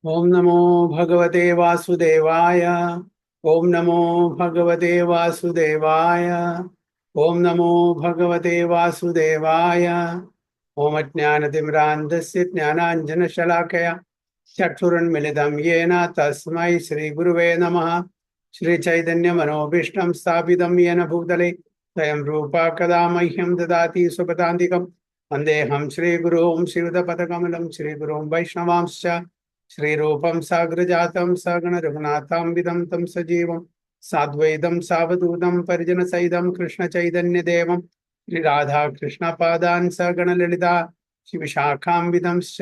ओम नमो भगवते वासुदेवाय। ओम नमो भगवते वासुदेवाय। ओम नमो भगवते वासुदेवाय। ओम अज्ञानतिमिरान्धस्य ज्ञानाञ्जनशलाकया चक्षुरुन्मिलितं येन तस्मै श्रीगुरुवे नमः। श्रीचैतन्यमनोभीष्टं स्थापितं येन भूतले स्वयं रूपा कदा मह्यं ददाति सुपदान्तिकं वन्देऽहं श्रीगुरुं श्रीयुतपदकमलं श्रीगुरुं वैष्णवांश्च श्रीरूपं साग्रजातं सगण रघुनाथान्वितं तं सजीवं साद्वैतं सावधूतं परिजनसहितं कृष्णचैतन्यदेवं श्रीराधा कृष्णपादान् सगण ललिता शिवशाखान्वितंश्च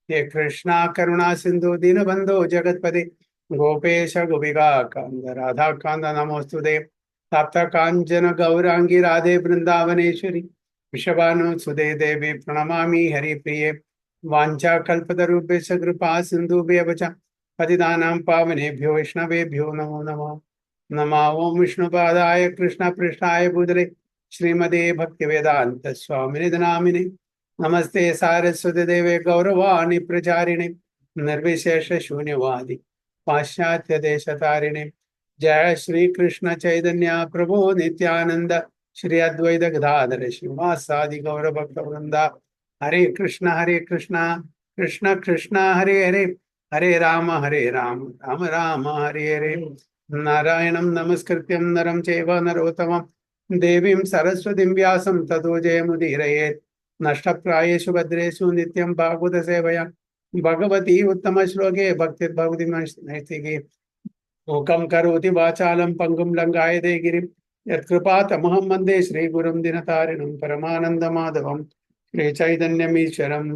हे कृष्णा करुणा सिन्धु दीनबन्धो जगत्पते गोपेश गोपिका कान्द राधा कान्द नमोस्तुते तप्त काञ्चन गौरांगी राधे वृन्दावनेश्वरी वृषभानुसुते देवी प्रणमामि हरिप्रिये वाञ्छाकल्पतरुभ्यश्च कृपा सिन्धुभ्यः च पतितानां पावनेभ्यो वैष्णवेभ्यो नमो नमः। नमः ओं विष्णुपादाय कृष्णपृष्ठाय भूतले श्रीमते भक्तिवेदान्त स्वामिने नामिने नमस्ते सारस्वती देवे गौरवाणि प्रचारिणे निर्विशेष शून्यवादी पाश्चात्य देशतारिणे जय श्री कृष्ण चैतन्य प्रभु नित्यानंद श्री अद्वैत गदाधर श्रीवासादि गौर भक्त वृंदा हरे कृष्ण कृष्ण कृष्ण हरे हरे हरे राम राम राम हरे हरे नारायणं नमस्कृत्यं नरं चैव नरोत्तमं देवीं सरस्वतीं व्यासं ततो जयमुदीरयेत् नष्टप्रायेषु भद्रेषु नित्यं भागवत सेवया भगवती उत्तम श्लोके भक्तिर्भवति नैष्टिके मूकं करोति वाचालं पङ्गुं लङ्घायते गिरिं यत्कृपातमहं वन्दे श्रीगुरुं दिनतारिणं परमानन्दमाधवं श्रीचैतन्यमीश्वरं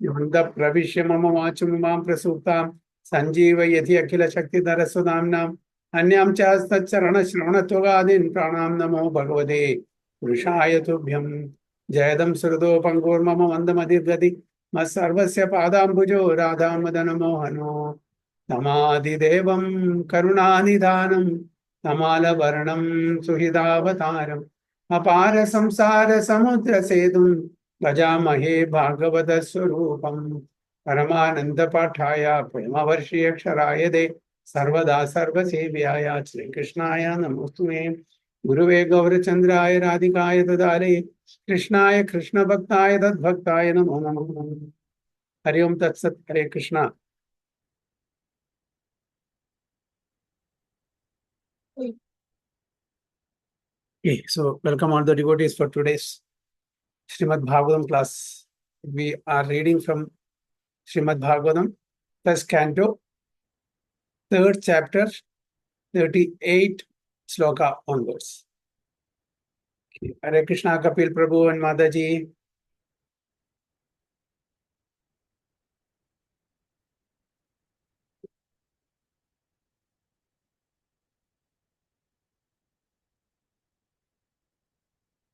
योऽन्तः प्रविश्य मम वाचमिमां प्रसूतां सञ्जीवयति अखिलशक्तिधरस्वधाम्नां अन्यां च हस्तचरणश्रवणत्वगादीन् प्राणां नमो भगवते पुरुषाय तुभ्यं जयदं श्रुतो पङ्गुर्मम मन्दमतिर्गति मत्सर्वस्य पादाम्बुजो राधामदनमोहनो तमादिदेवं करुणानिधानं तमालवर्णं सुहृदावतारम् अपार संसार समुद्र सेतुं गजामहे भागवत स्वरूपम् परमानंद पाठाय प्रेमवर्षीय क्षराय दे सर्वदा सर्वसेव्याय श्रीकृष्णाय नमोस्तुते गुरुवे गौरचंद्राय राधिकाय तदालये कृष्णाय कृष्ण भक्ताय तद्भक्ताय नमो नमः। हरि ओम तत्सत। हरे Krishna. Okay, so welcome all the devotees for today's Srimad Bhagavatam class. We are reading from Srimad Bhagavatam, first canto, third chapter, 38 sloka onwards. Hare Krishna, Kapil Prabhu and Mataji.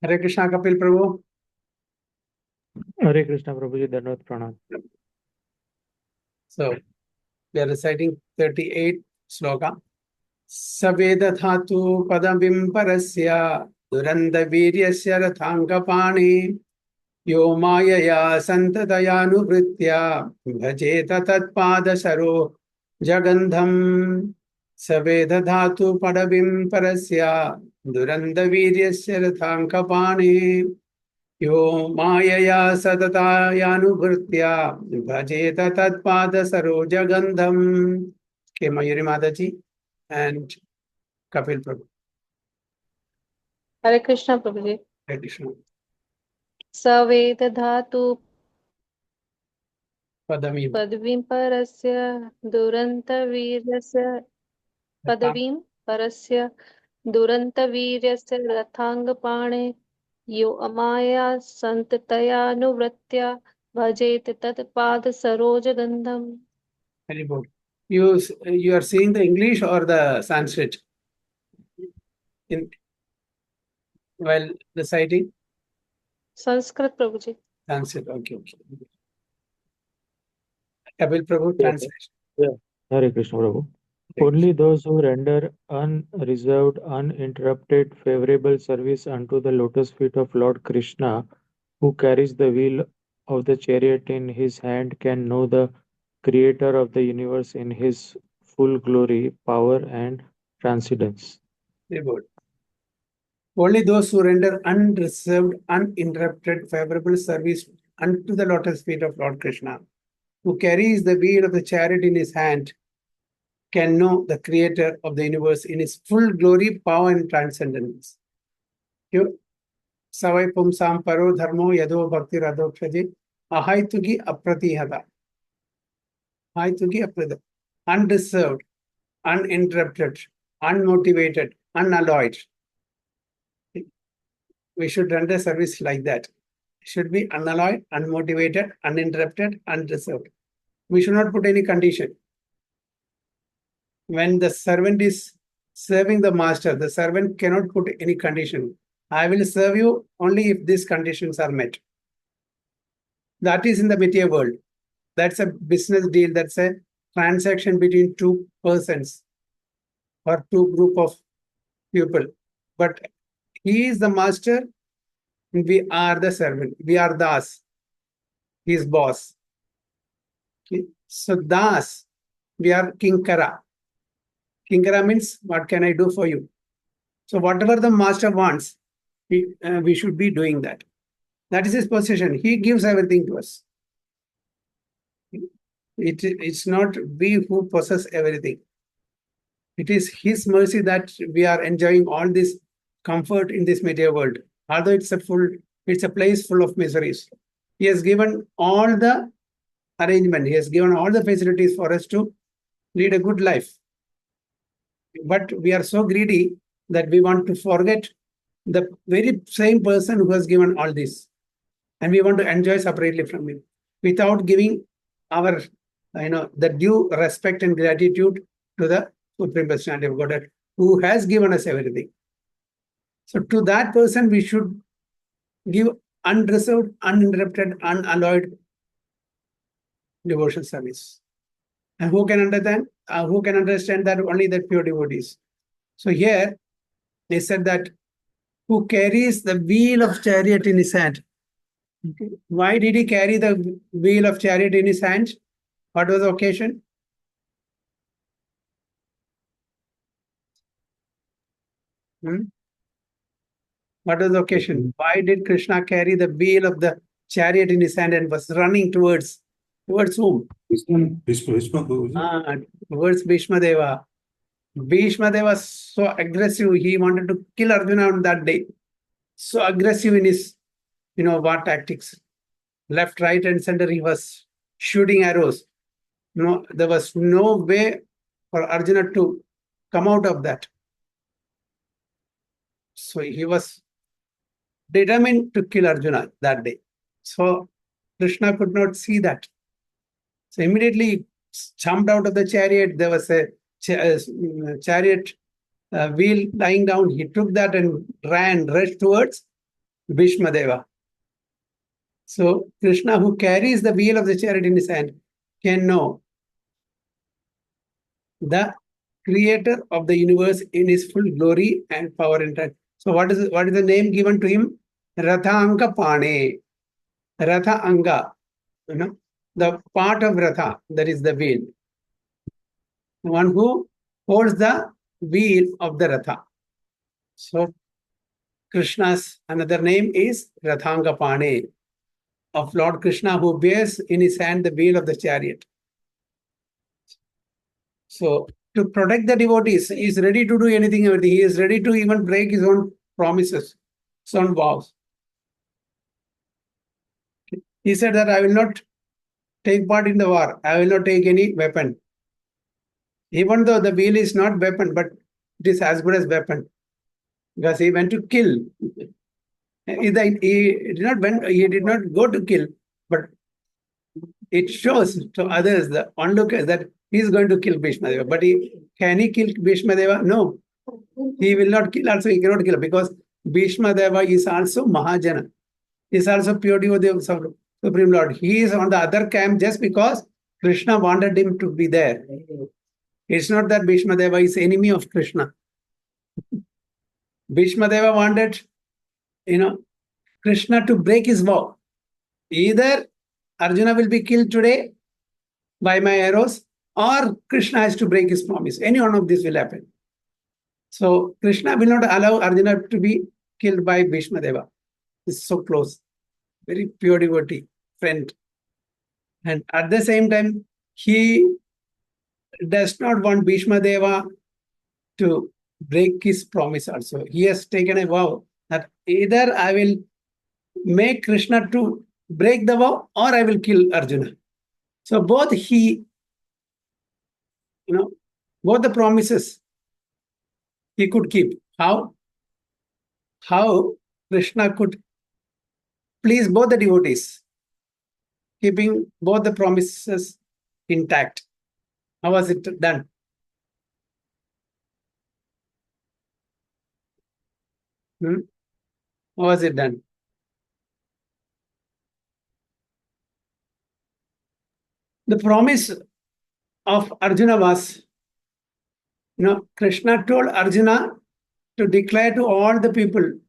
Hare Krishna, Kapil Prabhu. Hare Krishna Prabhuji, Dhanavad Pranam. So, we are reciting 38 sloka. Saveda dhatu padamim parasya duranda viryasya rathangapani यो मायया सन्ततयानुवृत्य भजेत तत्पादसरो जगन्धं सवेदधातु पडविं परस्य दुरन्दवीर्यस्य रथाङ्कपाणि यो मायया सततायानुवृत्य भजेत तत्पादसरो जगन्धं. Okay, Mayuri Mataji and Kapil Prabhu. Hare Krishna Prabhuji. Hare Krishna. सवेद धातु Padamim पदवीं परस्य दुरन्तवीर्यस्य पदवीं परस्य दुरन्तवीर्यस्य रथाङ्गपाणे यो अमाया सन्ततयानुवृत्त्या भजेत तत्पादसरोजगन्धम्. Very good. You are seeing the English or the Sanskrit in while reciting? Sanskrit Prabhuji. Sanskrit. Okay. Kapil Prabhu, Yes, translation. yeah. Hare Krishna Prabhu. Only those who render unreserved, uninterrupted, favorable service unto the lotus feet of Lord Krishna, who carries the wheel of the chariot in his hand, can know the creator of the universe in his full glory, power, and transcendence. Very good. Only those who render unreserved, uninterrupted, favorable service unto the lotus feet of Lord Krishna, who carries the wheel of the chariot in his hand, can know the creator of the universe in his full glory, power, and transcendence. Savai pumsam paro dharmo yado bhakti radhokshaji ahaitugi apratihata. Ahaitugi apratihata. Undeserved, uninterrupted, unmotivated, unalloyed. We should render service like that. It should be unalloyed, unmotivated, uninterrupted, unreserved. We should not put any condition. When the servant is serving the master, the servant cannot put any condition. I will serve you only if these conditions are met. That is in the material world. That's a business deal. That's a transaction between two persons or two group of people. But he is the master, we are the servant. We are das, his boss. Okay. So das, we are kinkara. Kinkara means, what can I do for you? So whatever the master wants, we should be doing that. That is his position. He gives everything to us. It's not we who possess everything. It is his mercy that we are enjoying all this comfort in this material world. Although it's a place full of miseries. He has given all the arrangement. He has given all the facilities for us to lead a good life. But we are so greedy that we want to forget the very same person who has given all this. And we want to enjoy separately from him without giving our, the due respect and gratitude to the Supreme Personality of Godhead who has given us everything. So to that person, we should give unreserved, uninterrupted, unalloyed devotional service. And who can understand? Who can understand that? Only the pure devotees. So here they said that who carries the wheel of chariot in his hand. Okay. Why did he carry the wheel of chariot in his hand? What was the occasion? What was the occasion? Why did Krishna carry the wheel of the chariot in his hand and was running towards whom? Towards Bhishma Deva. Bhishma Deva was so aggressive. He wanted to kill Arjuna on that day. So aggressive in his, war tactics. Left, right, and center, he was shooting arrows. No, there was no way for Arjuna to come out of that. So he was determined to kill Arjuna that day. So Krishna could not see that. So immediately he jumped out of the chariot. There was a chariot wheel lying down. He took that and rushed towards Bhishma Deva. So Krishna, who carries the wheel of the chariot in his hand, can know the creator of the universe in his full glory and power and strength. So what is the name given to him? Ratha Anga Pane. Ratha Anga. The part of Ratha, that is the wheel. The one who holds the wheel of the Ratha. So Krishna's another name is Rathanga Pane, of Lord Krishna, who bears in his hand the wheel of the chariot. So to protect the devotees, he is ready to do anything, everything. He is ready to even break his own promises, his own vows. He said that I will not take part in the war. I will not take any weapon. Even though the wheel is not weapon, but it is as good as weapon. Because he went to kill. He did not go to kill, but it shows to others, the onlookers, that he is going to kill Bhishma Deva. But can he kill Bhishma Deva? No. He will not kill. Also, he cannot kill because Bhishma Deva is also Mahajana. He is also pure devotee of Supreme Lord. He is on the other camp just because Krishna wanted him to be there. It's not that Bhishma Deva is enemy of Krishna. Bhishma Deva wanted, Krishna to break his vow. Either Arjuna will be killed today by my arrows, or Krishna has to break his promise. Any one of these will happen. So Krishna will not allow Arjuna to be killed by Bhishma Deva. It's so close, very pure devotee, friend. And at the same time, he does not want Bhishma Deva to break his promise also. He has taken a vow that either I will make Krishna to break the vow or I will kill Arjuna. So both both the promises he could keep. How Krishna could please both the devotees, keeping both the promises intact. How was it done? How was it done? The promise of Arjuna was, Krishna told Arjuna to declare to all the people,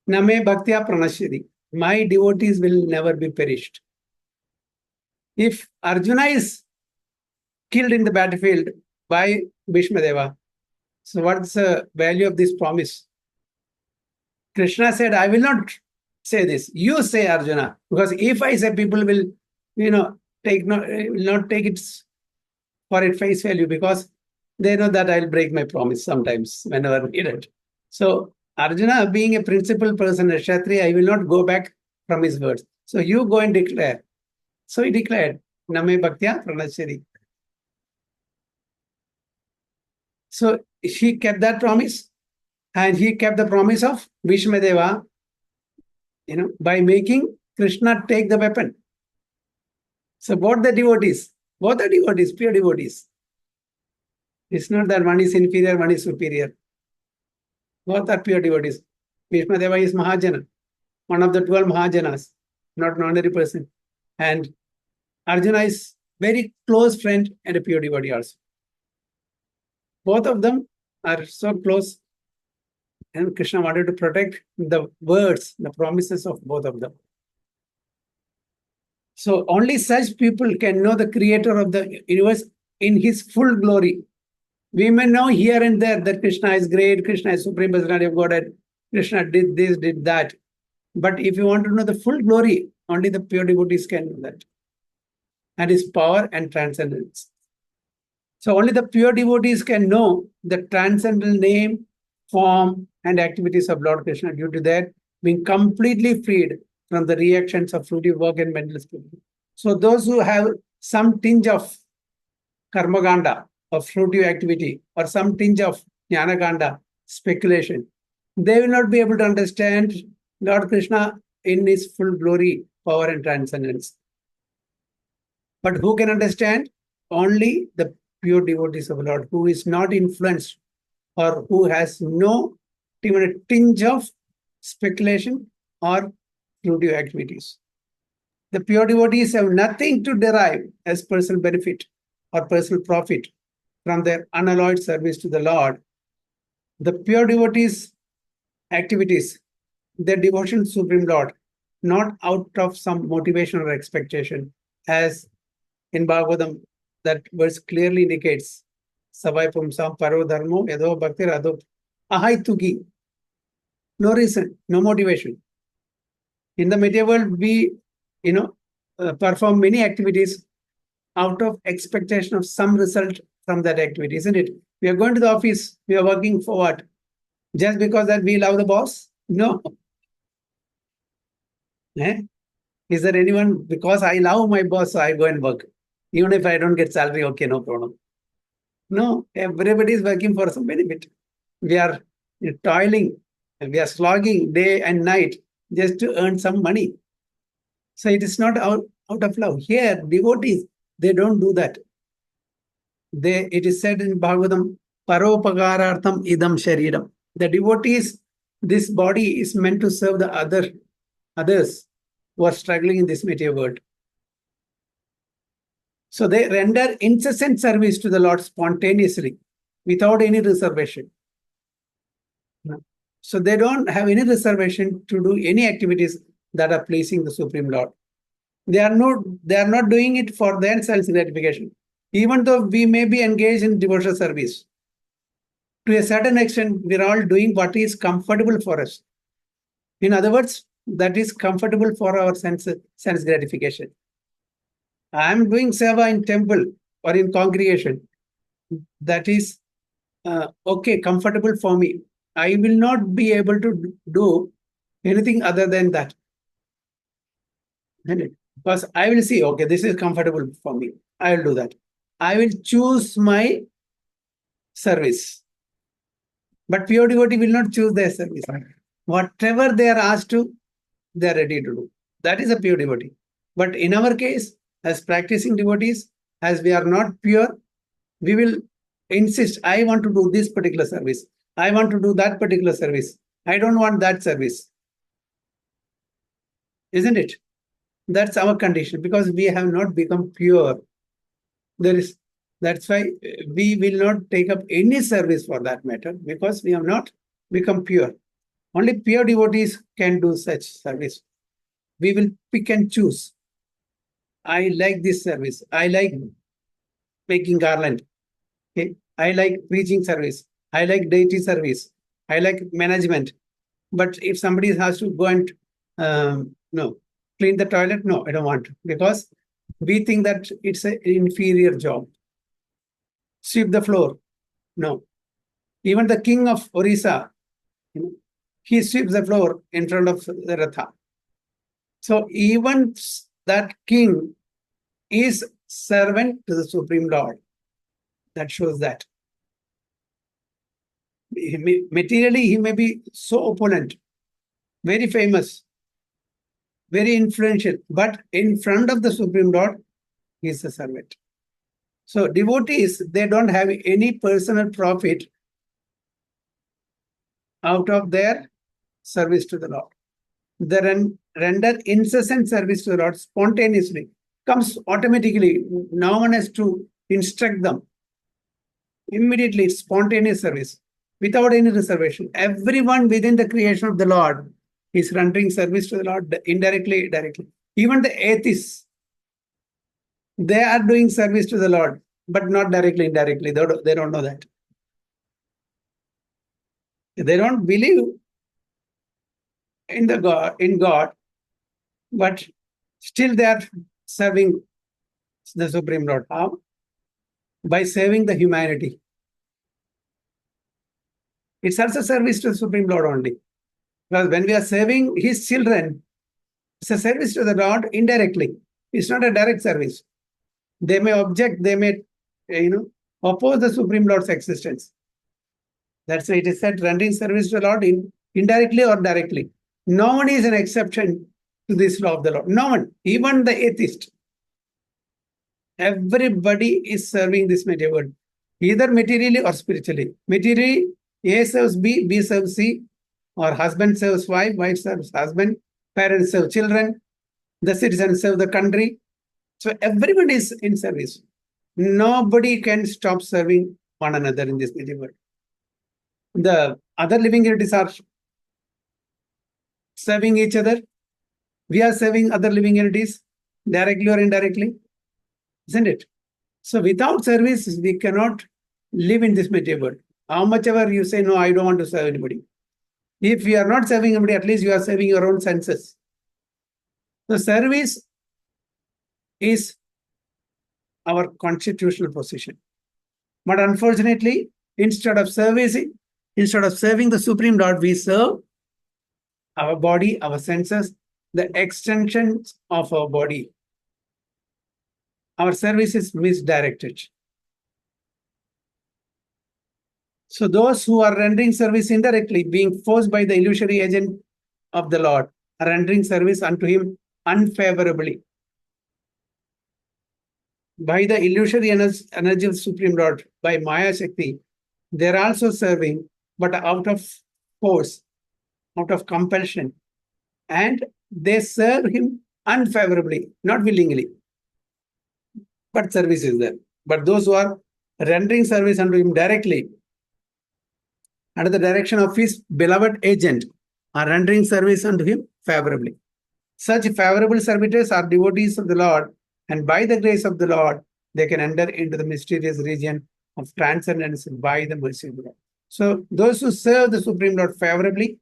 Name Bhaktya Pranashyati, my devotees will never be perished. If Arjuna is killed in the battlefield by Bhishma Deva, so what's the value of this promise? Krishna said, I will not say this. You say, Arjuna, because if I say, people will, will not take it for its face value, because they know that I'll break my promise sometimes whenever needed. So Arjuna, being a principled person, a Kshatriya, I will not go back from his words. So you go and declare. So he declared, Name Bhaktya Pranashyati. So he kept that promise, and he kept the promise of Bhishma Deva, by making Krishna take the weapon. So both the devotees, pure devotees. It's not that one is inferior, one is superior. Both are pure devotees. Bhishma Deva is Mahajana, one of the 12 Mahajanas, not an ordinary person. And Arjuna is very close friend and a pure devotee also. Both of them are so close, and Krishna wanted to protect the words, the promises of both of them. So only such people can know the creator of the universe in his full glory. We may know here and there that Krishna is great, Krishna is supreme personality of Godhead, Krishna did this, did that. But if you want to know the full glory, only the pure devotees can know that. And his power and transcendence. So only the pure devotees can know the transcendental name, form, and activities of Lord Krishna due to their being completely freed from the reactions of fruitive work and mental spirituality. So those who have some tinge of karmaganda, of fruitive activity, or some tinge of jnanaganda, speculation, they will not be able to understand Lord Krishna in his full glory, power, and transcendence. But who can understand? Only the pure devotees of the Lord, who is not influenced or who has no even a tinge of speculation or fruitive activities. The pure devotees have nothing to derive as personal benefit or personal profit from their unalloyed service to the Lord. The pure devotees' activities, their devotion to Supreme Lord, not out of some motivation or expectation, as in Bhagavatam, that verse clearly indicates, Savai Pumsam Paro Dharmo Yado Bhakti Radho Ahai Tugi. No reason, no motivation. In the material world, we, perform many activities out of expectation of some result from that activity, isn't it? We are going to the office, we are working for what? Just because that we love the boss? No. Is there anyone, because I love my boss, so I go and work? Even if I don't get salary, okay, no problem. No, everybody is working for some benefit. We are toiling, we are slogging day and night just to earn some money. So it is not out of love. Here, devotees, they don't do that. It is said in Bhagavatam, Paropagarartham idam shariram. The devotees, this body is meant to serve the others who are struggling in this material world. So they render incessant service to the Lord spontaneously, without any reservation. So they don't have any reservation to do any activities that are pleasing the Supreme Lord. They are not doing it for their self-gratification. Even though we may be engaged in devotional service, to a certain extent, we are all doing what is comfortable for us. In other words, that is comfortable for our sense gratification. I am doing seva in temple or in congregation. That is okay, comfortable for me. I will not be able to do anything other than that. Because I will see, okay, this is comfortable for me. I will do that. I will choose my service. But pure devotee will not choose their service. Whatever they are asked to, they are ready to do. That is a pure devotee. But in our case, as practicing devotees, as we are not pure, we will insist, I want to do this particular service. I want to do that particular service. I don't want that service. Isn't it? That's our condition, because we have not become pure. That's why we will not take up any service for that matter, because we have not become pure. Only pure devotees can do such service. We will pick and choose. I like this service. I like making garland. Okay. I like preaching service. I like deity service. I like management. But if somebody has to go and clean the toilet, no, I don't want to, because we think that it's an inferior job. Sweep the floor, no. Even the king of Orissa, he sweeps the floor in front of the Ratha. So even that king is servant to the Supreme Lord. That shows that. Materially, he may be so opulent, very famous, very influential, but in front of the Supreme Lord, he is a servant. So devotees, they don't have any personal profit out of their service to the Lord. They render incessant service to the Lord spontaneously. Comes automatically. No one has to instruct them. Immediately, spontaneous service, without any reservation. Everyone within the creation of the Lord is rendering service to the Lord indirectly, directly. Even the atheists, they are doing service to the Lord, but not directly, indirectly. They don't know that. They don't believe in God, but still they are serving the Supreme Lord. How? By saving the humanity. It's also service to the Supreme Lord only. Because when we are saving his children, it's a service to the Lord indirectly. It's not a direct service. They may object, they may, oppose the Supreme Lord's existence. That's why it is said, rendering service to the Lord indirectly or directly. No one is an exception to this law of the Lord. No one, even the atheist. Everybody is serving this material world, either materially or spiritually. Materially, A serves B, B serves C, or husband serves wife, wife serves husband, parents serve children, the citizens serve the country. So everybody is in service. Nobody can stop serving one another in this material world. The other living entities are serving each other. We are serving other living entities directly or indirectly, isn't it? So without service, we cannot live in this material world. How much ever you say, no, I don't want to serve anybody. If you are not serving anybody, at least you are serving your own senses. The service is our constitutional position. But unfortunately, instead of serving the Supreme Lord, we serve our body, our senses, the extensions of our body. Our service is misdirected. So those who are rendering service indirectly, being forced by the illusory agent of the Lord, are rendering service unto him unfavorably. By the illusory energy of Supreme Lord, by Maya Shakti, they are also serving, but out of force, out of compulsion. And they serve him unfavorably, not willingly. But service is there. But those who are rendering service unto him directly, under the direction of his beloved agent, are rendering service unto him favorably. Such favorable servitors are devotees of the Lord, and by the grace of the Lord, they can enter into the mysterious region of transcendence by the mercy of the Lord. So those who serve the Supreme Lord favorably,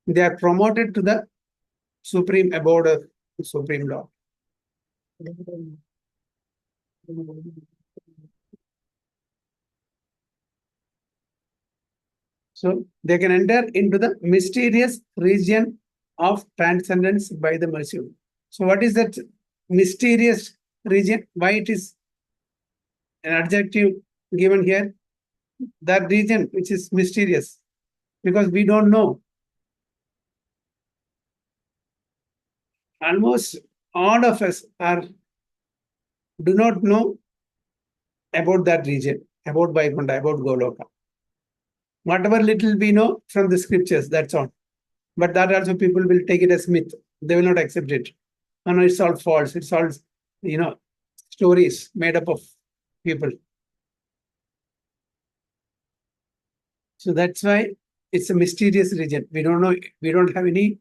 they are promoted to the supreme abode of the Supreme Lord. So they can enter into the mysterious region of transcendence by the mercy of God. So what is that mysterious region? Why it is an adjective given here? That region which is mysterious, because we don't know. Almost all of us do not know about that region, about Vaikuntha, about Goloka. Whatever little we know from the scriptures, that's all. But that also people will take it as myth. They will not accept it. Oh, no, it's all false. It's all, stories made up of people. So that's why it's a mysterious region. We don't know. We don't have any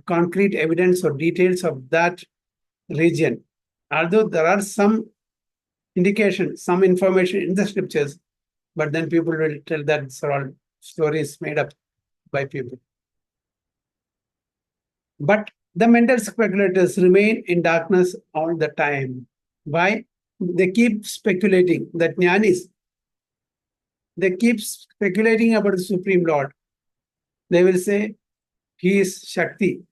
concrete evidence or details of that region. Although there are some indication, some information in the scriptures, but then people will tell that these are all stories made up by people. But the mental speculators remain in darkness all the time. Why? They keep speculating. That jnanis, they keep speculating about the Supreme Lord. They will say, he is Shakti,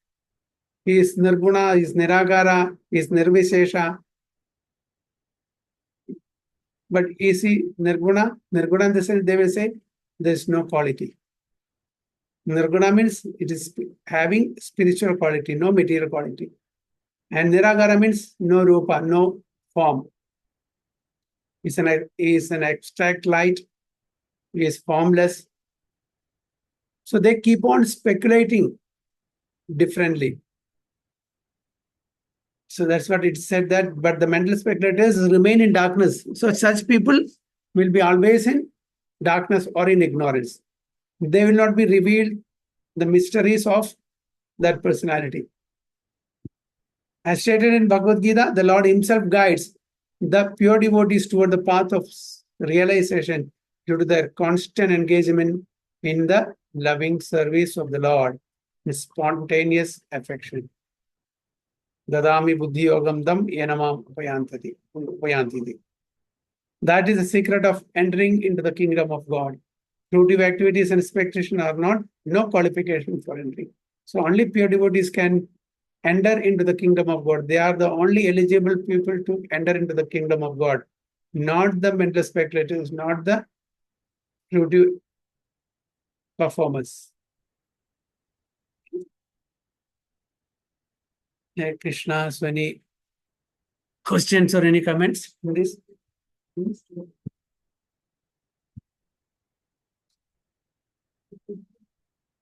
he is Nirguna, he is Niragara, he is Nirvishesha. But is he Nirguna? Nirguna in the sense they will say there is no quality. Nirguna means it is having spiritual quality, no material quality. And Niragara means no rupa, no form. He is an abstract light. He is formless. So they keep on speculating differently. So that's what it said that, but the mental speculators remain in darkness. So such people will be always in darkness or in ignorance. They will not be revealed the mysteries of that personality. As stated in Bhagavad Gita, the Lord himself guides the pure devotees toward the path of realization due to their constant engagement in the loving service of the Lord, his spontaneous affection. Dadami buddhi yogam dam yenamam upayantiti. That is the secret of entering into the kingdom of God. Fruitive activities and expectation are no qualification for entering. So only pure devotees can enter into the kingdom of God. They are the only eligible people to enter into the kingdom of God, not the mental speculators, not the fruitive performers. Hey, Krishna, so any questions or any comments on this?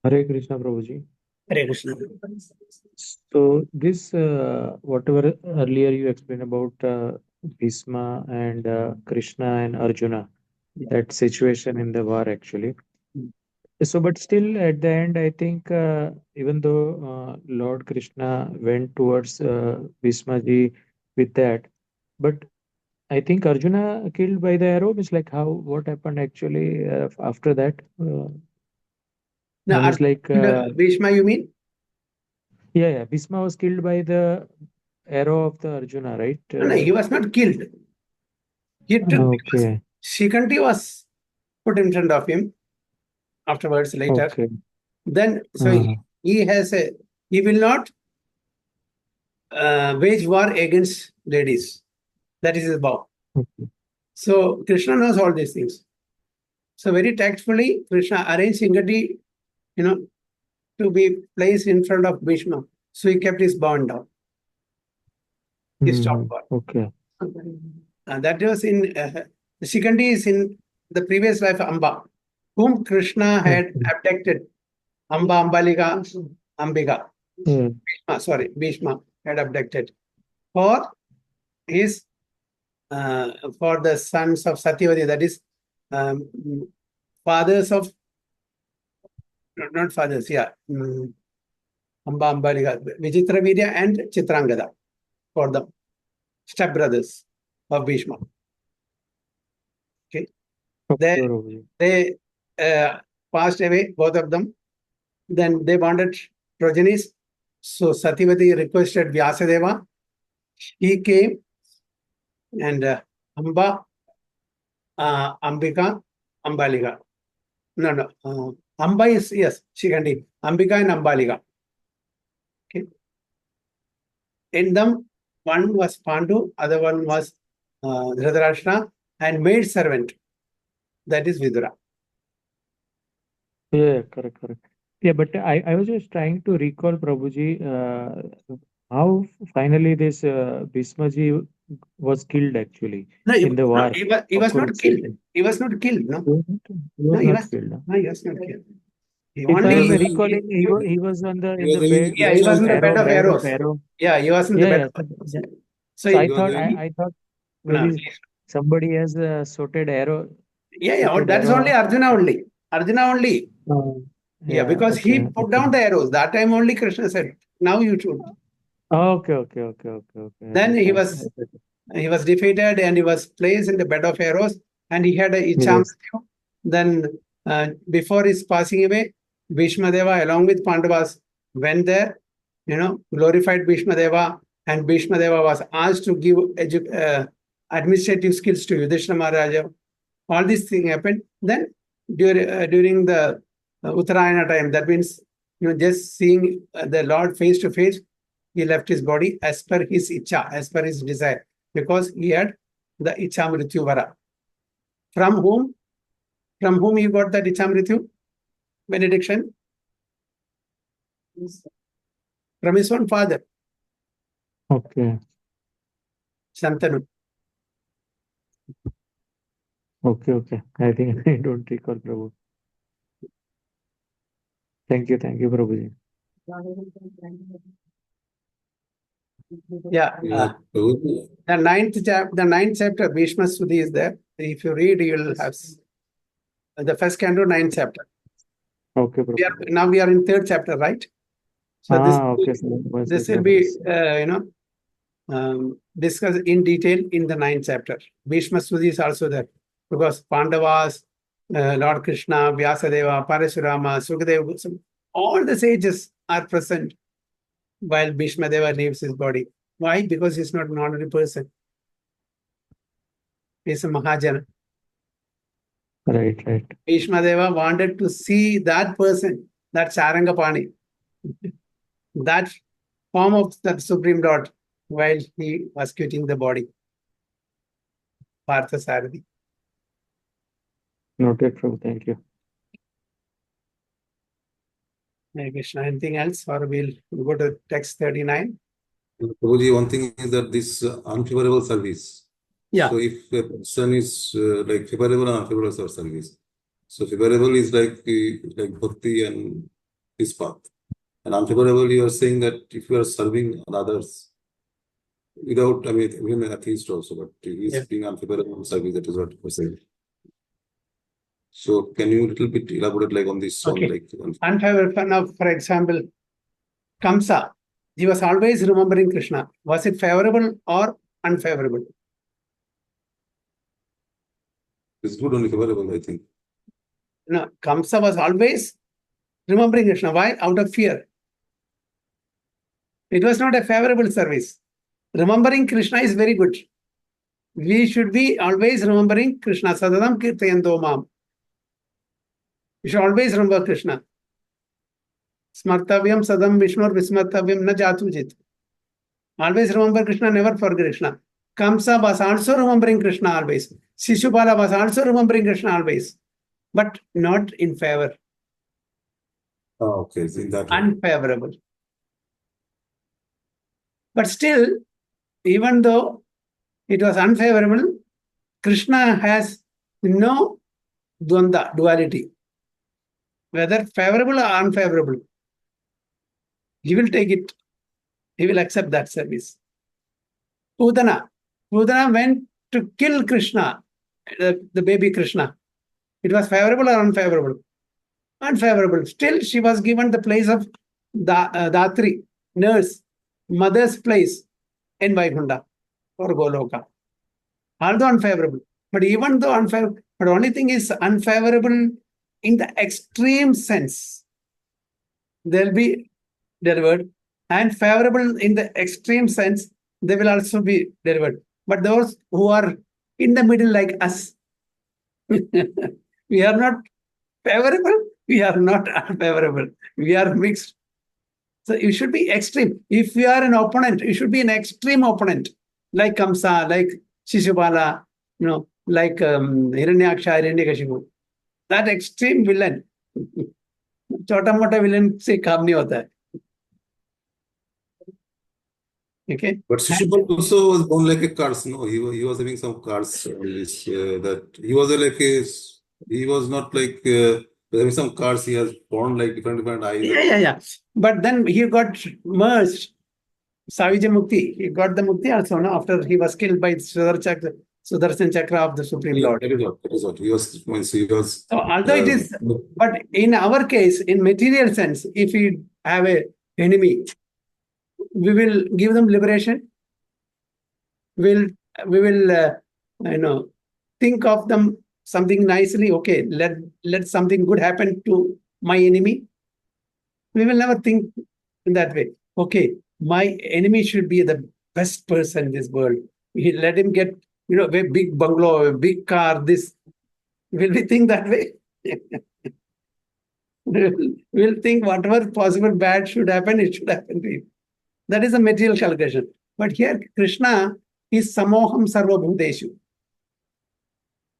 Hare Krishna, Prabhuji. Hare Krishna. So this, whatever earlier you explained about Bhishma and Krishna and Arjuna, that situation in the war actually. So, but still at the end, I think even though Lord Krishna went towards Bhishma ji with that, but I think Arjuna killed by the arrow. Means like what happened actually after that? No, Means like Bhishma, you mean? yeah, Bhishma was killed by the arrow of the Arjuna, right? No, he was not killed. He took Okay. Shikanti was put in front of him afterwards, later. Okay. Then, so he will not wage war against ladies. That is his vow. Okay. So Krishna knows all these things. So very tactfully, Krishna arranged Shikanti, to be placed in front of Bhishma. So he kept his bow down. He stopped war. Okay. That was in Shikanti is in the previous life Amba, whom Krishna had abducted. Amba, Ambalika, Ambika. Yeah. Bhishma had abducted for his for the sons of Satyavati, that is fathers of not fathers, Amba Ambaliga, Vichitravirya and Chitrangada for them, stepbrothers of Bhishma. Okay. Okay, Prabhuji. They passed away, both of them. Then they wanted progenies. So Satyavati requested Vyasadeva. He came and Amba, Ambika, Ambaliga. No. Amba is, yes, Shikandi. Ambika and Ambaliga. Okay. In them, one was Pandu, other one was Dhritarashtra, and maid servant. That is Vidura. Yeah, correct. Yeah, but I was just trying to recall, Prabhuji, how finally this Bhismaji was killed actually No, in the war. he was of not killed. Kurukshetra. He was not killed, no? He was not killed. Huh? No, he was not killed. He If only, I'm recalling, he was on the in the bed, yeah, he was in the bed of arrows. arrow. Yeah, he was in the bed Yeah. of arrows. So I thought No. maybe somebody has sorted arrow. Yeah, sorted that is arrow. only Arjuna only. Arjuna only. Yeah, because he put down the arrows. That time only Krishna said, now you should. Okay. Then he was defeated and he was placed in the bed of arrows and he had a Icham. Yes. Then before his passing away, Bhishma Deva along with Pandavas went there, glorified Bhishma Deva, and Bhishma Deva was asked to give administrative skills to Yudhishthira Maharaja. All these things happened. Then during the Uttarayana time, that means just seeing the Lord face to face, he left his body as per his icha, as per his desire, because he had the icha mrityu vara. From whom he got that icha mrityu benediction? From his own father. Okay. Shantanu. Okay. I think I don't recall, Prabhu. Thank you, Prabhuji. Yeah. The ninth chapter, Bhishma Sudhi is there. If you read, you will have the first canto, 9th chapter. Okay, Prabhu. Now we are in 3rd chapter, right? So this will be, discussed in detail in the 9th chapter. Bhishma Sudhi is also there because Pandavas, Lord Krishna, Vyasadeva, Parashurama, Sukadeva, all the sages are present while Bhishma Deva leaves his body. Why? Because he's not an ordinary person. He's a Mahajana. Right. Bhishma Deva wanted to see that person, that Charangapani, that form of that Supreme Lord while he was quitting the body. Partha Sarathi. Noted, Prabhu. Thank you. Hare Krishna, anything else? Or we'll go to text 39. Prabhuji, one thing is that this unfavorable service. Yeah. So if a person is like favorable and unfavorable service. So favorable is like bhakti and his path. And unfavorable, you are saying that if you are serving others without, even an atheist also, but he is being unfavorable service, that is what you are saying. So can you a little bit elaborate on this? Okay. Unfavorable. Now, for example, Kamsa, he was always remembering Krishna. Was it favorable or unfavorable? It's good, only favorable, I think. No, Kamsa was always remembering Krishna. Why? Out of fear. It was not a favorable service. Remembering Krishna is very good. We should be always remembering Krishna. Sadadam kirtayanto mam. You should always remember Krishna. Smartavyam sadam Vishnur vismartavyam na jatujit. Always remember Krishna, never forget Krishna. Kamsa was also remembering Krishna always. Shishupala was also remembering Krishna always. But not in favor. Oh, okay. So in that unfavorable. But still, even though it was unfavorable, Krishna has no dvanda, duality. Whether favorable or unfavorable, he will take it. He will accept that service. Pudana went to kill Krishna, the baby Krishna. It was favorable or unfavorable? Unfavorable. Still, she was given the place of Datri, nurse, mother's place in Vaikunta or Goloka. Although unfavorable. But even though unfavorable, but only thing is unfavorable in the extreme sense. They'll be delivered, and favorable in the extreme sense, they will also be delivered. But those who are in the middle, like us, we are not favorable, we are not unfavorable, we are mixed. So you should be extreme. If you are an opponent, you should be an extreme opponent, like Kamsa, like Shishupala, like Hiranyaksha, Hiranyakashipu. That extreme villain. छोटा मोटा villain से काम नहीं होता है. Okay. But Shishupal also was born like a curse. No, he was having some curse on this, that he was he was not like having some curse. He has born like different eyes. Yeah. But then he got merged. Savija Mukti. He got the Mukti also, no? After he was killed by Sudarshan Chakra of the Supreme Lord. That is what. He was. So although it is, but in our case, in material sense, if we have a enemy, we will give them liberation. We will think of them something nicely. Okay, let something good happen to my enemy. We will never think in that way. Okay, my enemy should be the best person in this world. Let him get a big bungalow, a big car. This will we think that way? We'll think whatever possible bad should happen, it should happen to him. That is a material calculation. But here, Krishna is Samoham Sarvabhuteshu.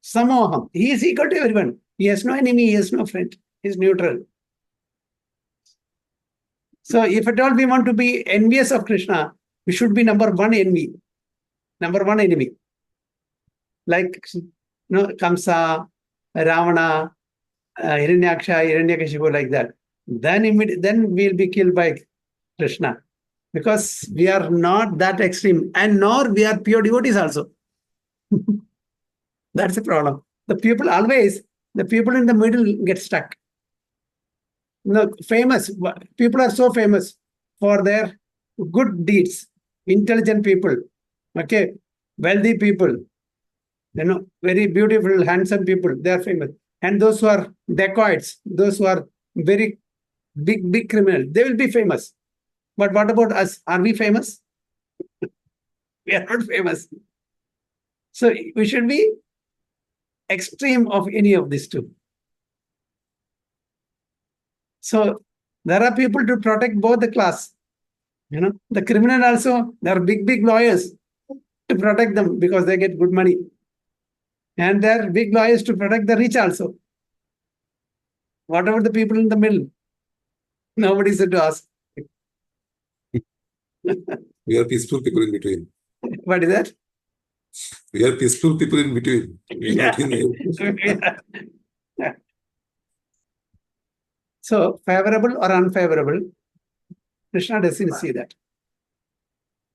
Samoham. He is equal to everyone. He has no enemy, he has no friend. He is neutral. So if at all we want to be envious of Krishna, we should be number one enemy. Number one enemy. Like Kamsa, Ravana, Hiranyaksha, Hiranyakashipu, like that. Then we'll be killed by Krishna. Because we are not that extreme, and nor we are pure devotees also. That's the problem. The people in the middle get stuck. Famous people are so famous for their good deeds, intelligent people, okay, wealthy people, very beautiful, handsome people, they are famous. And those who are dacoits, those who are very big criminals, they will be famous. But what about us? Are we famous? We are not famous. So we should be extreme of any of these two. So there are people to protect both the class. The criminal also, there are big lawyers to protect them because they get good money. And there are big lawyers to protect the rich also. What about the people in the middle? Nobody said to ask. We are peaceful people in between. What is that? We are peaceful people in between. Yeah. So favorable or unfavorable, Krishna doesn't see that.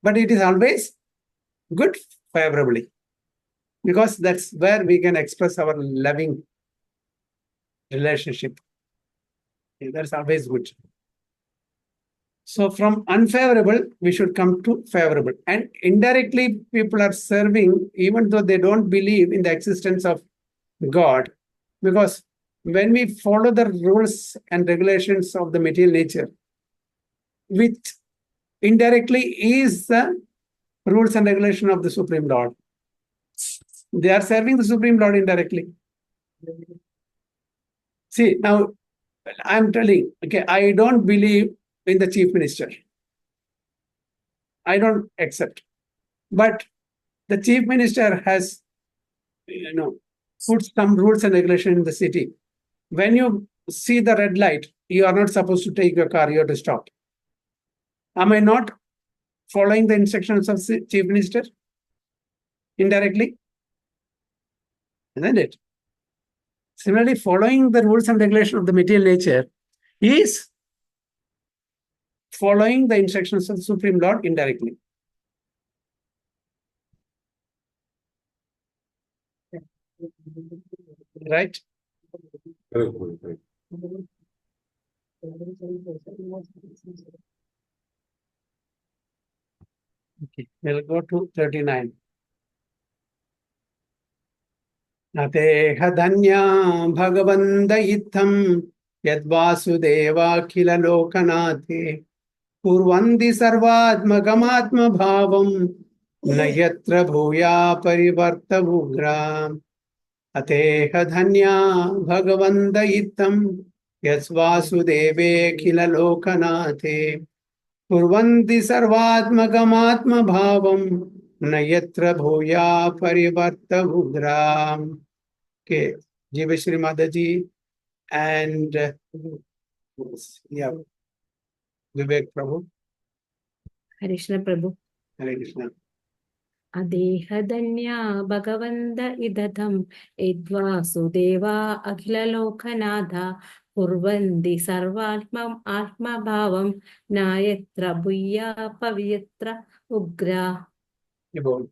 But it is always good favorably. Because that's where we can express our loving relationship. That's always good. So from unfavorable, we should come to favorable. And indirectly, people are serving, even though they don't believe in the existence of God. Because when we follow the rules and regulations of the material nature, which indirectly is the rules and regulation of the Supreme Lord, they are serving the Supreme Lord indirectly. See, now I'm telling, okay, I don't believe in the chief minister. I don't accept. But the chief minister has, put some rules and regulation in the city. When you see the red light, you are not supposed to take your car, you have to stop. Am I not following the instructions of chief minister? Indirectly? Isn't it? Similarly, following the rules and regulation of the material nature is following the instructions of the Supreme Lord indirectly. Right? Correct. Okay, we'll go to 39. Nateha dhanya bhagavanda itham yadvasudevakila lokanathe kurvandi sarvatmagamatma bhavam nayatra bhuya parivarta bhugram ateha dhanya bhagavanda itham yadvasudeve khila lokanathe kurvanti sarvatmagamatma bhavam nayatra bhuya parivarta bhugram. Okay, Jivashri Mataji and yeah, Vivek Prabhu. Hare Krishna Prabhu. Hare Krishna. Adehadanya Bhagavanda Idhatam Idvasudeva Akhila Lokanatha Kurvandi Sarvatma Atma Bhavam Nayatra Bhuya Pavitra Ugra. About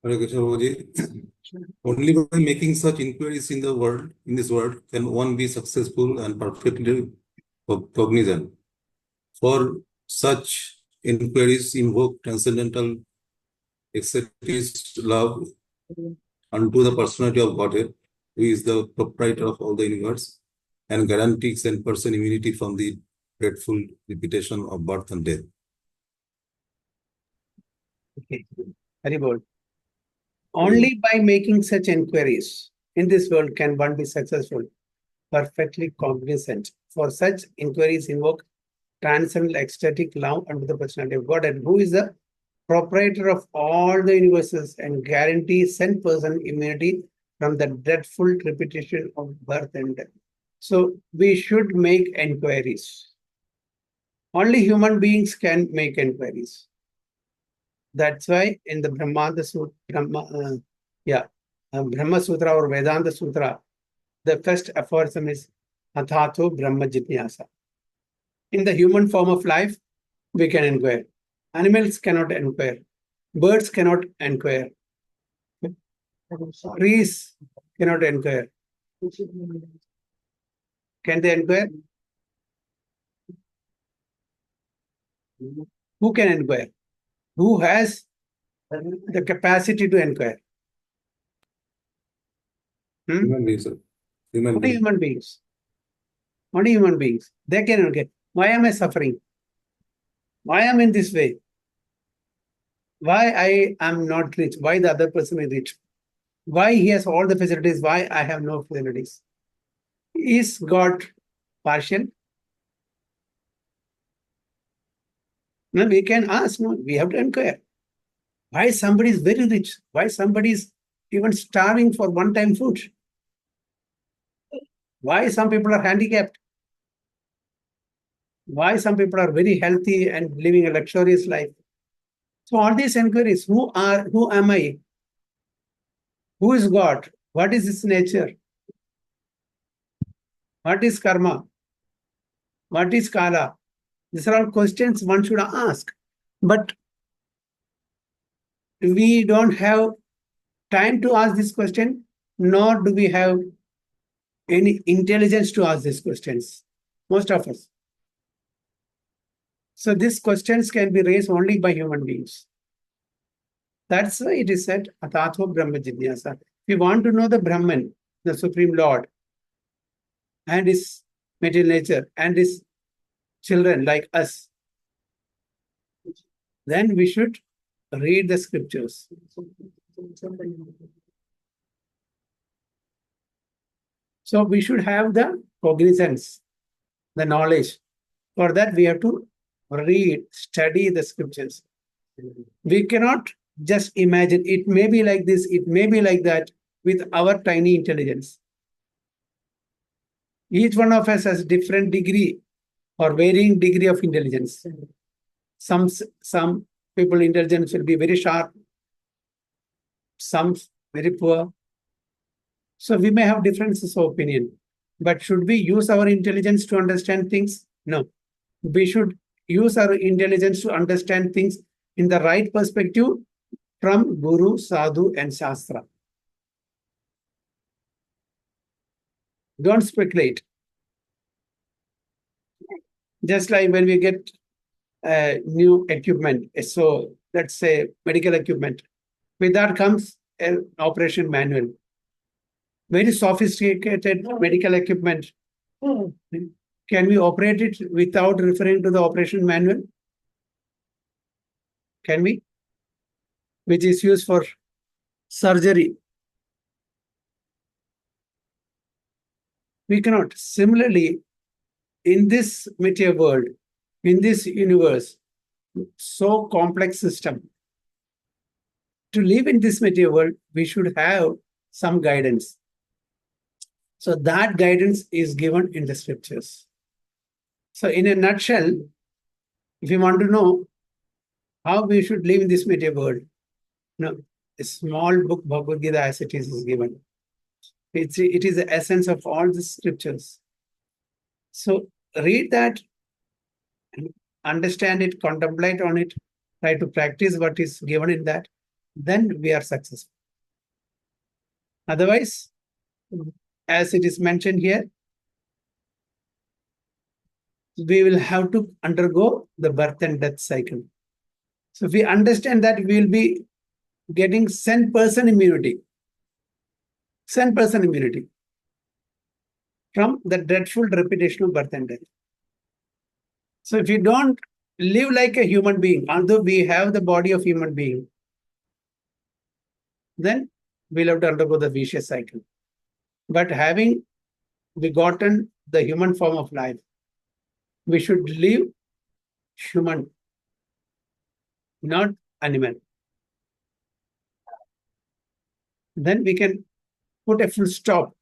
Hare Krishna Prabhuji. Only by making such inquiries in the world, in this world, can one be successful and perfectly cognizant. For such inquiries invoke transcendental ecstatic love unto the personality of Godhead, who is the proprietor of all the universe, and guarantees and person immunity from the dreadful repetition of birth and death. okay, very good. Only by making such inquiries in this world can one be successful, perfectly cognizant. For such inquiries invoke transcendental ecstatic love unto the personality of God, and who is the proprietor of all the universes and guarantees sent person immunity from the dreadful repetition of birth and death. So we should make inquiries. Only human beings can make inquiries. That's why in the Brahma Sutra or Vedanta Sutra, the first aphorism is Athato Brahma Jitnyasa. In the human form of life, we can inquire. Animals cannot inquire. Birds cannot inquire. Trees cannot inquire. Can they inquire? Who can inquire? Who has the capacity to inquire? Human beings, sir. Human Only beings. human beings. Only human beings. They can inquire. Why am I suffering? Why am I in this way? Why I am not rich? Why the other person is rich? Why he has all the facilities? Why I have no facilities? Is God partial? No, we can ask. No, we have to inquire. Why somebody is very rich? Why somebody is even starving for one-time food? Why some people are handicapped? Why some people are very healthy and living a luxurious life? So all these inquiries, who am I? Who is God? What is his nature? What is karma? What is kala? These are all questions one should ask. But we don't have time to ask this question, nor do we have any intelligence to ask these questions. Most of us. So these questions can be raised only by human beings. That's why it is said, Atatho Brahma Jidnyasa. If we want to know the Brahman, the Supreme Lord, and his material nature, and his children like us, then we should read the scriptures. So we should have the cognizance, the knowledge. For that, we have to read, study the scriptures. We cannot just imagine it may be like this, it may be like that with our tiny intelligence. Each one of us has different degree or varying degree of intelligence. Some people intelligence will be very sharp, some very poor. So we may have differences of opinion. But should we use our intelligence to understand things? No. We should use our intelligence to understand things in the right perspective from Guru, Sadhu, and Shastra. Don't speculate. Just like when we get new equipment, so let's say medical equipment, with that comes an operation manual. Very sophisticated medical equipment. Can we operate it without referring to the operation manual? Can we? Which is used for surgery. We cannot. Similarly, in this material world, in this universe, so complex system, to live in this material world, we should have some guidance. So that guidance is given in the scriptures. So in a nutshell, if you want to know how we should live in this material world, a small book, Bhagavad Gita, as it is given. It is the essence of all the scriptures. So read that, understand it, contemplate on it, try to practice what is given in that, then we are successful. Otherwise, as it is mentioned here, we will have to undergo the birth and death cycle. So if we understand that, we will be getting 100% immunity. 100% immunity from the dreadful repetition of birth and death. So if you don't live like a human being, although we have the body of human being, then we'll have to undergo the vicious cycle. But having begotten the human form of life, we should live human, not animal. Then we can put a full stop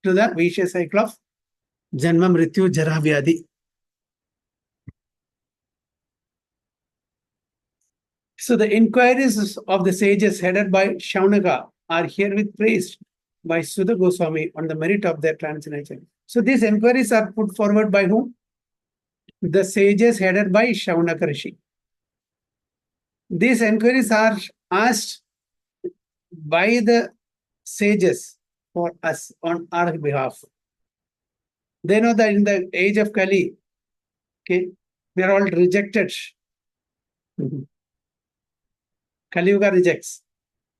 to the vicious cycle of Janma, Mrityu, Jara, Vyadhi. So the inquiries of the sages headed by Shaunaka are herewith praised by Siddha Goswami on the merit of their transcendental. So these inquiries are put forward by whom? The sages headed by Shaunaka Rishi. These inquiries are asked by the sages for us on our behalf. They know that in the age of Kali, okay, we are all rejected. Kali Yuga rejects.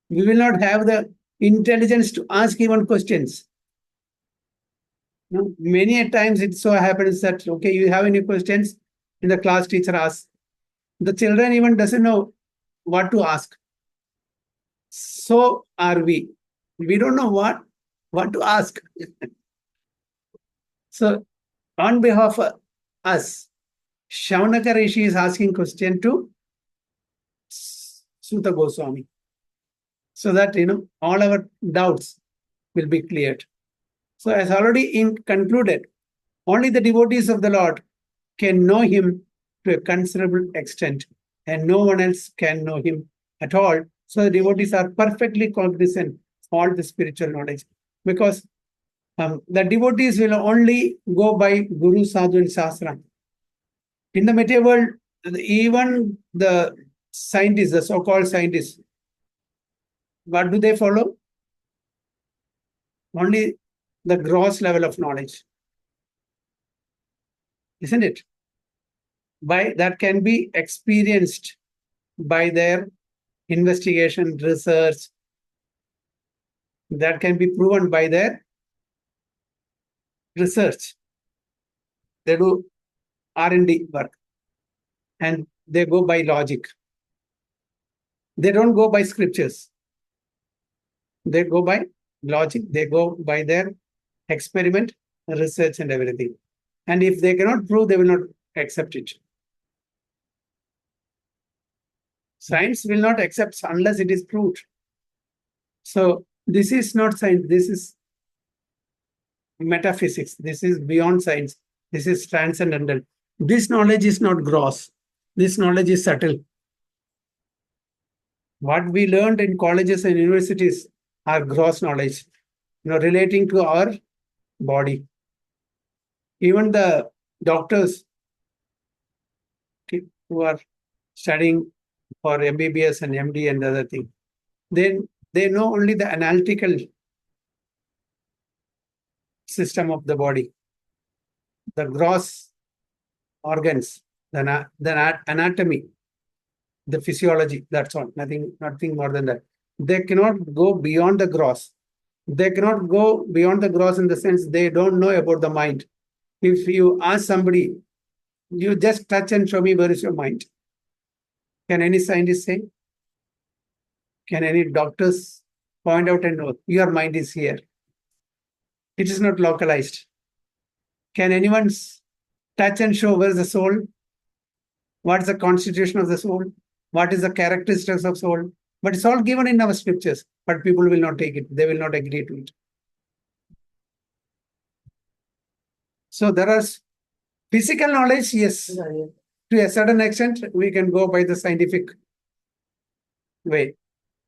We will not have the intelligence to ask even questions. Many a times it so happens that, okay, you have any questions, and the class teacher asks. The children even doesn't know what to ask. So are we. We don't know what to ask. So on behalf of us, Shaunaka Rishi is asking question to Sutta Goswami, so that all our doubts will be cleared. So as already concluded, only the devotees of the Lord can know him to a considerable extent, and no one else can know him at all. So the devotees are perfectly cognizant of all the spiritual knowledge, because the devotees will only go by Guru, Sadhu, and Shastra. In the material world, even the scientists, the so-called scientists, what do they follow? Only the gross level of knowledge, isn't it? That can be experienced by their investigation, research. That can be proven by their research. They do R&D work, and they go by logic. They don't go by scriptures. They go by logic. They go by their experiment, research, and everything. And if they cannot prove, they will not accept it. Science will not accept unless it is proved. So this is not science. This is metaphysics. This is beyond science. This is transcendental. This knowledge is not gross. This knowledge is subtle. What we learned in colleges and universities are gross knowledge, relating to our body. Even the doctors who are studying for MBBS and MD and other thing, then they know only the analytical system of the body, the gross organs, the anatomy, the physiology. That's all. Nothing more than that. They cannot go beyond the gross. They cannot go beyond the gross in the sense they don't know about the mind. If you ask somebody, you just touch and show me where is your mind. Can any scientist say? Can any doctors point out and know your mind is here? It is not localized. Can anyone touch and show where is the soul? What is the constitution of the soul? What is the characteristics of soul? But it's all given in our scriptures, but people will not take it. They will not agree to it. So there are physical knowledge, yes. To a certain extent, we can go by the scientific way.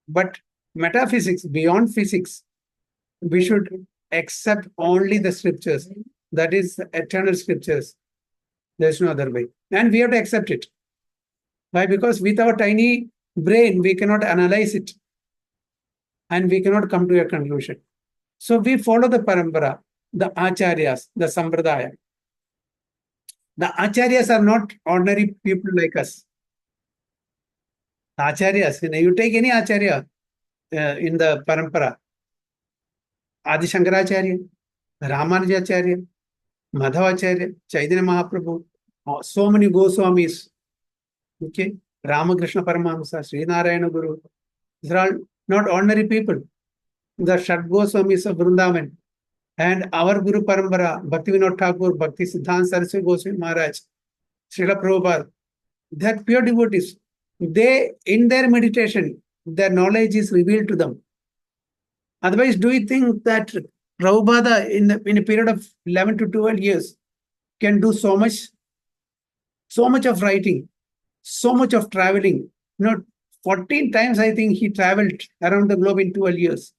But metaphysics, beyond physics, we should accept only the scriptures. That is the eternal scriptures. There's no other way. And we have to accept it. Why? Because with our tiny brain, we cannot analyze it. And we cannot come to a conclusion. So we follow the parampara, the acharyas, the sampradaya. The acharyas are not ordinary people like us. The acharyas, you take any acharya in the parampara, Adi Shankaracharya, Ramanujacharya, Madhavacharya, Chaitanya Mahaprabhu, so many Goswamis, okay, Ramakrishna Paramahamsa, Srinarayana Guru. These are all not ordinary people. The Shat Goswamis of Vrindavan and our Guru Parampara, Bhaktivinoda Thakur, Bhakti Siddhanta Saraswati Goswami Maharaj, Srila Prabhupada, they are pure devotees. They, in their meditation, their knowledge is revealed to them. Otherwise, do you think that Prabhupada in a period of 11 to 12 years can do so much of writing, so much of traveling? 14 times I think he traveled around the globe in 12 years.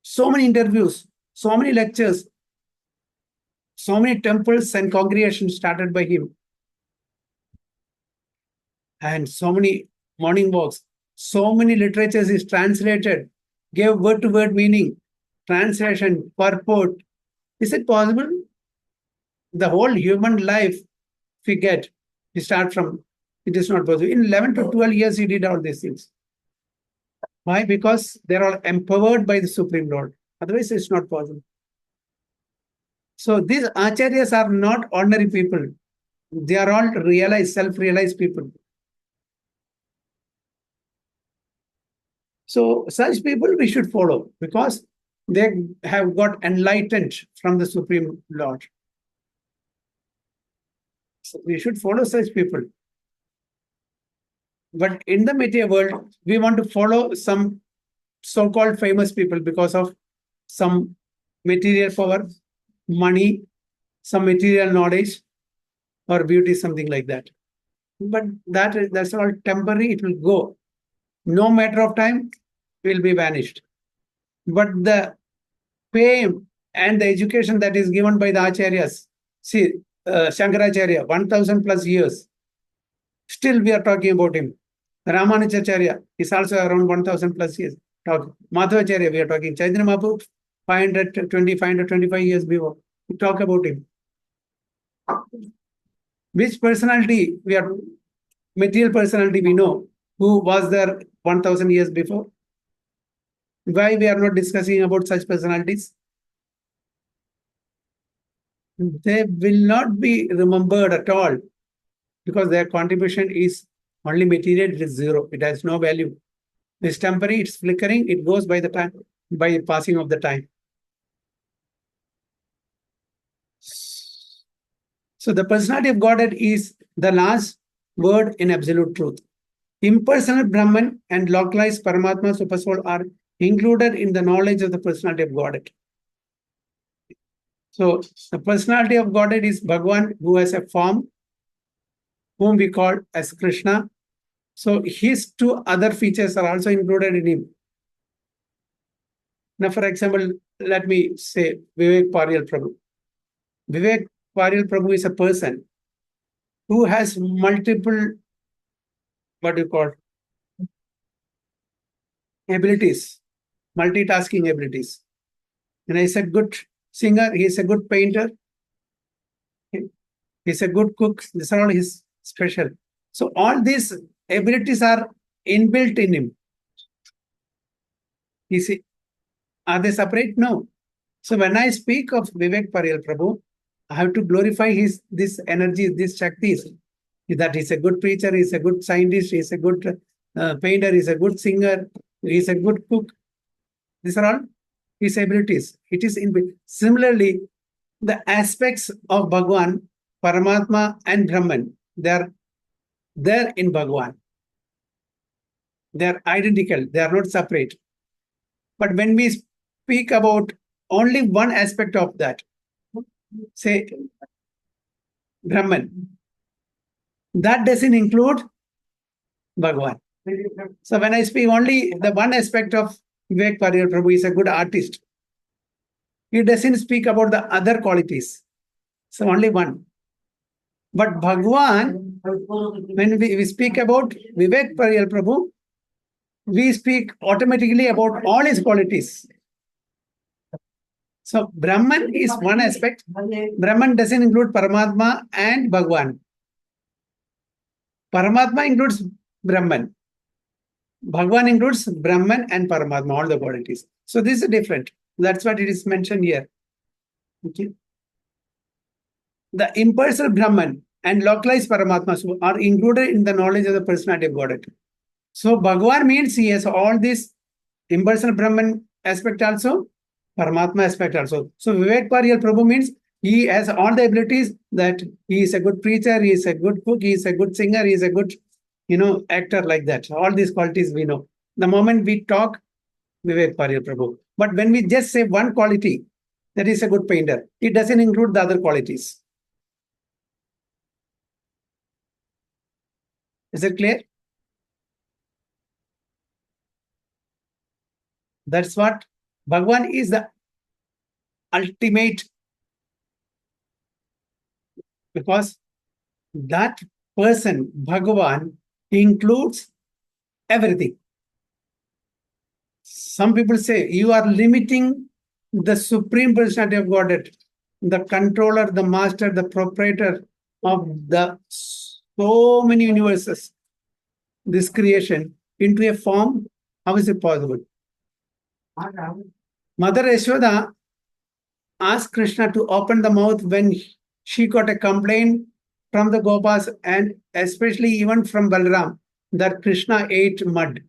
So many interviews, so many lectures, so many temples and congregations started by him. And so many morning walks, so many literatures is translated, gave word-to-word meaning, translation, purport. Is it possible? The whole human life, if we get, we start from, it is not possible. In 11 to 12 years, he did all these things. Why? Because they're all empowered by the Supreme Lord. Otherwise, it's not possible. So these acharyas are not ordinary people. They are all realized, self-realized people. So such people we should follow because they have got enlightened from the Supreme Lord. So we should follow such people. But in the material world, we want to follow some so-called famous people because of some material power, money, some material knowledge, or beauty, something like that. But that's all temporary. It will go. No matter of time, will be vanished. But the fame and the education that is given by the acharyas, see, Shankaracharya, 1000 plus years, still we are talking about him. Ramanujacharya is also around 1000 plus years. Madhavacharya, we are talking. Chaitanya Mahaprabhu, 525 years before. We talk about him. Which personality material personality we know, who was there 1000 years before? Why we are not discussing about such personalities? They will not be remembered at all because their contribution is only material, it is zero. It has no value. It's temporary, it's flickering, it goes by the time, by passing of the time. So the personality of Godhead is the last word in absolute truth. Impersonal Brahman and localized Paramatma Supersoul are included in the knowledge of the personality of Godhead. So the personality of Godhead is Bhagavan, who has a form, whom we call as Krishna. So his two other features are also included in him. Now, for example, let me say Vivek Pariyal Prabhu. Vivek Pariyal Prabhu is a person who has multiple, abilities, multitasking abilities. And I said, good, singer, he is a good painter, he is a good cook. These are all his special. So all these abilities are inbuilt in him. You see, are they separate? No. So when I speak of Vivek Pariyal Prabhu, I have to glorify this energy, this Shaktis. That he's a good preacher, he's a good scientist, he's a good painter, he's a good singer, he's a good cook. These are all his abilities. It is in similarly the aspects of Bhagwan, Paramatma, and Brahman. They are there in Bhagwan. They are identical. They are not separate. But when we speak about only one aspect of that, say Brahman, that doesn't include Bhagwan. So when I speak only the one aspect of Vivek Pariyal Prabhu is a good artist, he doesn't speak about the other qualities. So only one. But Bhagwan, when we speak about Vivek Pariyal Prabhu, we speak automatically about all his qualities. So Brahman is one aspect. Brahman doesn't include Paramatma and Bhagwan. Paramatma includes Brahman. Bhagwan includes Brahman and Paramatma, all the qualities. So this is different. That's what it is mentioned here. Okay. The impersonal Brahman and localized Paramatma are included in the knowledge of the personality of Godhead. So Bhagwan means he has all this impersonal Brahman aspect also, Paramatma aspect also. So Vivek Pariyal Prabhu means he has all the abilities that he is a good preacher, he is a good cook, he is a good singer, he is a good, actor like that. All these qualities we know. The moment we talk, Vivek Pariyal Prabhu. But when we just say one quality, that is a good painter, it doesn't include the other qualities. Is it clear? That's what Bhagwan is, the ultimate, because that person, Bhagavan, includes everything. Some people say you are limiting the supreme personality of Godhead, the controller, the master, the proprietor of the so many universes, this creation, into a form. How is it possible? Mother Yashoda asked Krishna to open the mouth when she got a complaint from the Gopas and especially even from Balram that Krishna ate mud.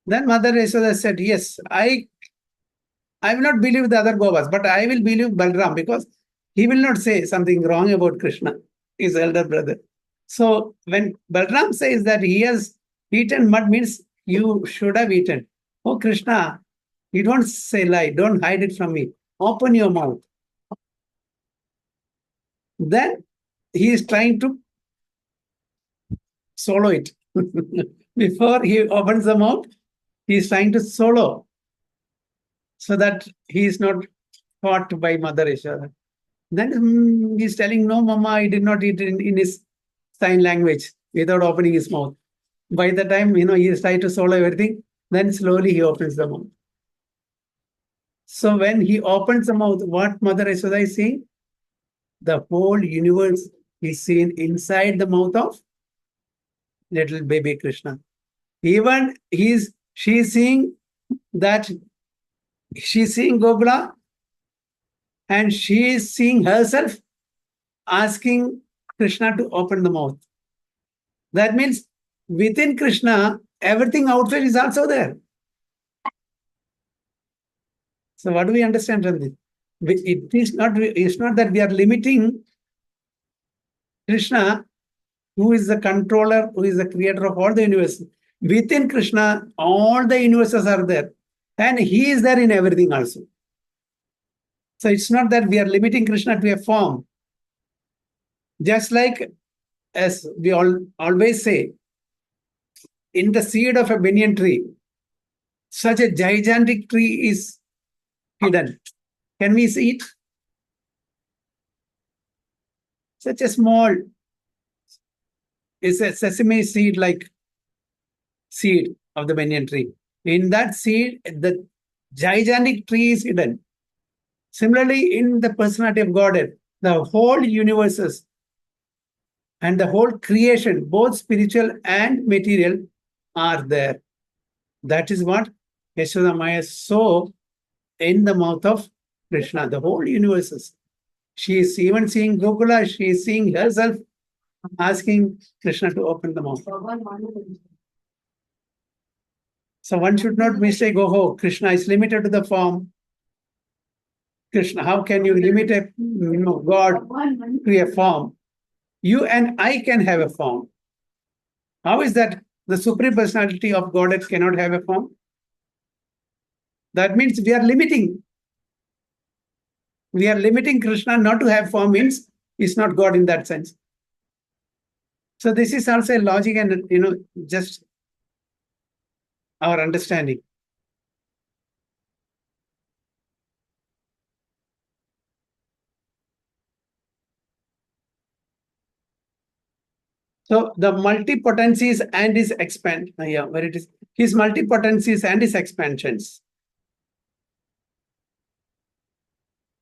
Then Mother Yashoda said, yes, I will not believe the other Gopas, but I will believe Balram because he will not say something wrong about Krishna, his elder brother. So when Balram says that he has eaten mud, means you should have eaten. Oh Krishna, you don't say lie, don't hide it from me. Open your mouth. Then he is trying to swallow it. Before he opens the mouth, he is trying to swallow so that he is not caught by Mother Yashoda. Then he is telling, no, Mama, I did not eat in his sign language without opening his mouth. By the time, he is trying to swallow everything, then slowly he opens the mouth. So when he opens the mouth, what Mother Yashoda is saying? The whole universe is seen inside the mouth of little baby Krishna. Even she is seeing that she's seeing Gokula and she is seeing herself asking Krishna to open the mouth. That means within Krishna, everything outside is also there. So what do we understand from this? It's not that we are limiting Krishna, who is the controller, who is the creator of all the universe. Within Krishna, all the universes are there. And he is there in everything also. So it's not that we are limiting Krishna to a form. Just like, as we always say, in the seed of a banyan tree, such a gigantic tree is hidden. Can we see it? Such a small, it's a sesame seed-like seed of the banyan tree. In that seed, the gigantic tree is hidden. Similarly, in the personality of Godhead, the whole universes and the whole creation, both spiritual and material, are there. That is what Yashoda Maya saw in the mouth of Krishna, the whole universes. She is even seeing Gokula, she is seeing herself asking Krishna to open the mouth. So one should not mistake, oh, Krishna is limited to the form. Krishna, how can you limit a God to a form? You and I can have a form. How is that the supreme personality of Godhead cannot have a form? That means we are limiting. We are limiting Krishna not to have form means he's not God in that sense. So this is also a logic and just our understanding. So the multipotencies and his where it is his multipotencies and his expansions.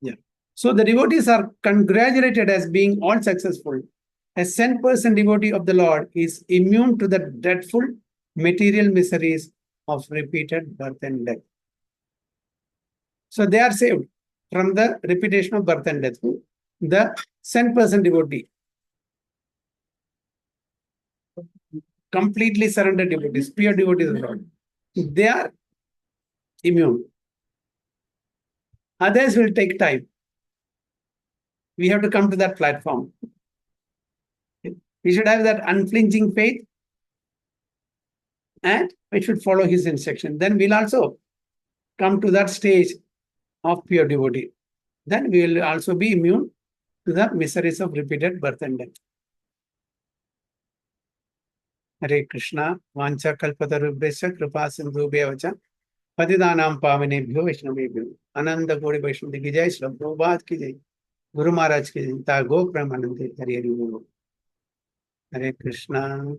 Yeah. So the devotees are congratulated as being all successful. A 100% devotee of the Lord is immune to the dreadful material miseries of repeated birth and death. So they are saved from the repetition of birth and death. The 100% devotee, completely surrendered devotees, pure devotees of the Lord, they are immune. Others will take time. We have to come to that platform. We should have that unflinching faith and we should follow his instruction. Then we'll also come to that stage of pure devotee. Then we will also be immune to the miseries of repeated birth and death. Hare Krishna, Vancha Kalpatarubhesha, Kripa Sindhubhya Vacha, Patidanam Pavanebhyo Vaishnavebhyo, Ananda Kodi Vaishnavi ki jai, Srila Prabhupada ki jai, Guru Maharaj ki jai, Ta Go Pramanande, Hare Hare Hare Krishna.